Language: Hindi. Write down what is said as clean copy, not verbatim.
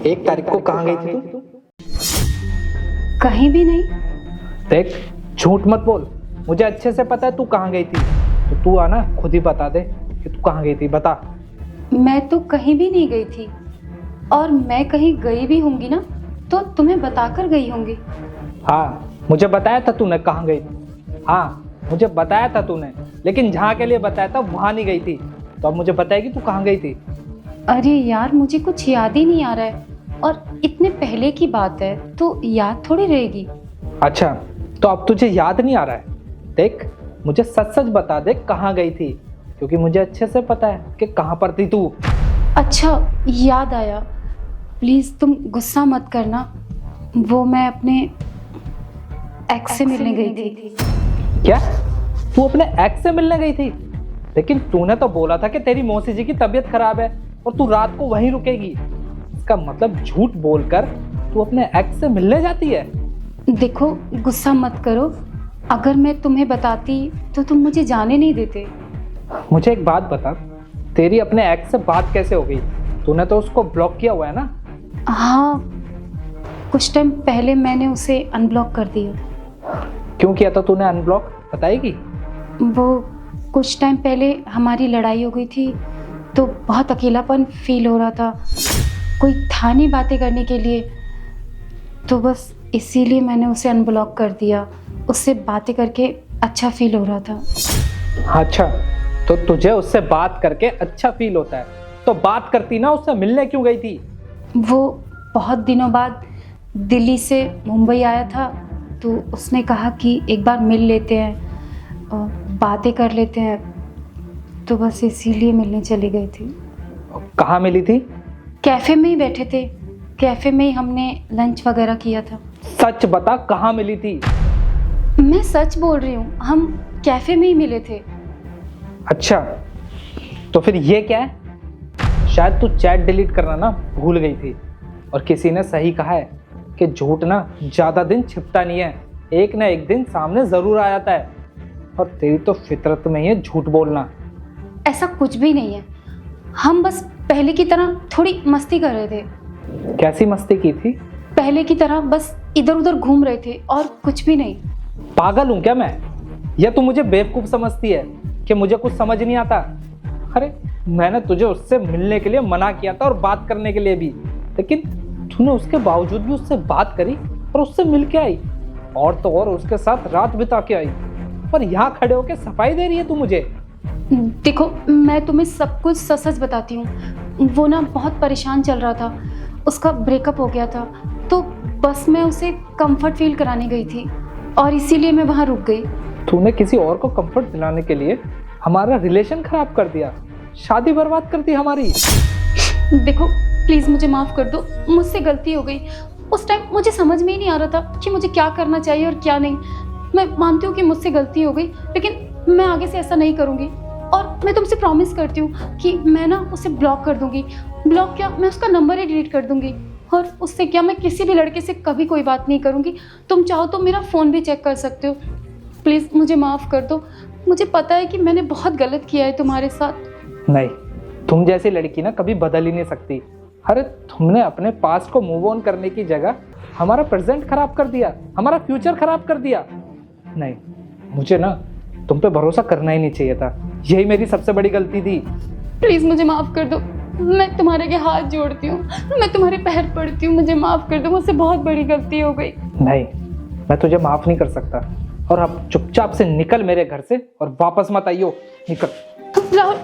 1 तारीख को कहाँ गई थी तू? कहीं भी नहीं। देख, झूठ मत बोल। मुझे अच्छे से पता है तू कहाँ गई थी। तो तू आना खुद ही बता दे कि तू कहाँ गई थी, बता। मैं तो कहीं भी नहीं गई थी, और मैं कहीं गई भी होंगी ना तो तुम्हें बताकर गई होंगी। हाँ, मुझे बताया था तूने कहाँ गई थी। हाँ, मुझे बताया था तूने, लेकिन जहाँ के लिए बताया था वहाँ नहीं गई थी। तो अब मुझे बताएगी तू कहाँ गई थी। अरे यार, मुझे कुछ याद ही नहीं आ रहा है, और इतने पहले की बात है तो याद थोड़ी रहेगी। अच्छा, तो अब तुझे याद नहीं आ रहा है। देख, मुझे सच सच बता दे कहाँ गई थी, क्योंकि मुझे अच्छे से पता है कि कहाँ पर थी तू। अच्छा, याद आया। प्लीज़ तुम गुस्सा मत करना। वो मैं अपने एक्स से मिलने गई थी। क्या? तू अपने एक्स से मिलने गई थी? लेकिन तूने तो बोला था कि तेरी मौसी जी की तबीयत खराब है और तू रात को वहीं रुकेगी। इसका मतलब झूठ बोलकर तू अपने एक्स से मिलने जाती है। देखो, गुस्सा मत करो। अगर मैं तुम्हें बताती तो तुम मुझे जाने नहीं देते। मुझे एक बात बता, तेरी अपने एक्स से बात कैसे हो गई? तूने तो उसको ब्लॉक किया हुआ है ना? हाँ, कुछ टाइम पहले मैंने उसे अनब्लॉक कर दिया। क्यों किया था तूने अनब्लॉक, बताएगी? वो कुछ टाइम पहले हमारी लड़ाई हो गई थी, तो बहुत अकेलापन फील हो रहा था। कोई था नहीं बातें करने के लिए, तो बस इसीलिए मैंने उसे अनब्लॉक कर दिया। उससे बातें करके अच्छा फील हो रहा था। अच्छा, तो तुझे उससे बात करके अच्छा फील होता है, तो बात करती ना, उससे मिलने क्यों गई थी? वो बहुत दिनों बाद दिल्ली से मुंबई आया था, तो उसने कहा कि एक बार मिल लेते हैं और बातें कर लेते हैं, तो बस इसीलिए मिलने चली गई थी। कहाँ मिली थी? कैफ़े में ही बैठे थे। कैफ़े में ही हमने लंच वगैरह किया था। सच बता, कहाँ मिली थी? मैं सच बोल रही हूँ, हम कैफ़े में ही मिले थे। अच्छा, तो फिर ये क्या है? शायद तू चैट डिलीट करना ना भूल गई थी, और किसी ने सही कहा है कि झूठ ना ज़्यादा दिन छिपता नहीं है, एक ना एक दिन सामने ज़रूर आ जाता है। और तेरी तो फितरत में ही है झूठ बोलना। ऐसा कुछ भी नहीं है। हम बस पहले की तरह थोड़ी मस्ती कर रहे थे। कैसी मस्ती की थी? पहले की तरह बस इधर उधर घूम रहे थे, और कुछ भी नहीं। पागल हूँ क्या मैं? या तू मुझे बेवकूफ़ समझती है कि मुझे कुछ समझ नहीं आता? अरे, मैंने तुझे उससे मिलने के लिए मना किया था और बात करने के लिए भी, लेकिन तूने उसके बावजूद भी उससे बात करी और उससे मिल के आई, और तो और उसके साथ रात बिता के आई, और यहाँ खड़े होकर सफाई दे रही है तू मुझे। देखो, मैं तुम्हें सब कुछ सच सच बताती हूँ। वो ना बहुत परेशान चल रहा था, उसका ब्रेकअप हो गया था, तो बस मैं उसे कंफर्ट फील कराने गई थी, और इसीलिए मैं वहाँ रुक गई। तूने किसी और को कंफर्ट दिलाने के लिए हमारा रिलेशन खराब कर दिया, शादी बर्बाद कर दी हमारी। देखो, प्लीज़ मुझे माफ़ कर दो, मुझसे गलती हो गई। उस टाइम मुझे समझ में ही नहीं आ रहा था कि मुझे क्या करना चाहिए और क्या नहीं। मैं मानती हूँ कि मुझसे गलती हो गई, लेकिन मैं आगे से ऐसा नहीं करूँगी, और मैं तुमसे प्रॉमिस करती हूँ कि मैं ना उसे ब्लॉक कर दूँगी। ब्लॉक क्या, मैं उसका नंबर ही डिलीट कर दूँगी, और उससे क्या, मैं किसी भी लड़के से कभी कोई बात नहीं करूँगी। तुम चाहो तो मेरा फ़ोन भी चेक कर सकते हो। प्लीज़ मुझे माफ़ कर दो। मुझे पता है कि मैंने बहुत गलत किया है तुम्हारे साथ। नहीं, तुम जैसी लड़की ना कभी बदल ही नहीं सकती। अरे, तुमने अपने पास्ट को मूव ऑन करने की जगह हमारा प्रेजेंट खराब कर दिया, हमारा फ्यूचर खराब कर दिया। नहीं, मुझे ना तुम पे भरोसा करना ही नहीं चाहिए था। यही मेरी सबसे बड़ी गलती थी। प्लीज़ मुझे माफ़ कर दो। मैं तुम्हारे आगे हाथ जोड़ती हूँ, मैं तुम्हारे पैर पड़ती हूँ। मुझे माफ़ कर दो, मुझसे बहुत बड़ी गलती हो गई। नहीं, मैं तुझे माफ़ नहीं कर सकता, और अब चुपचाप से निकल मेरे घर से और वापस मत आइयो। निकल। राहुल,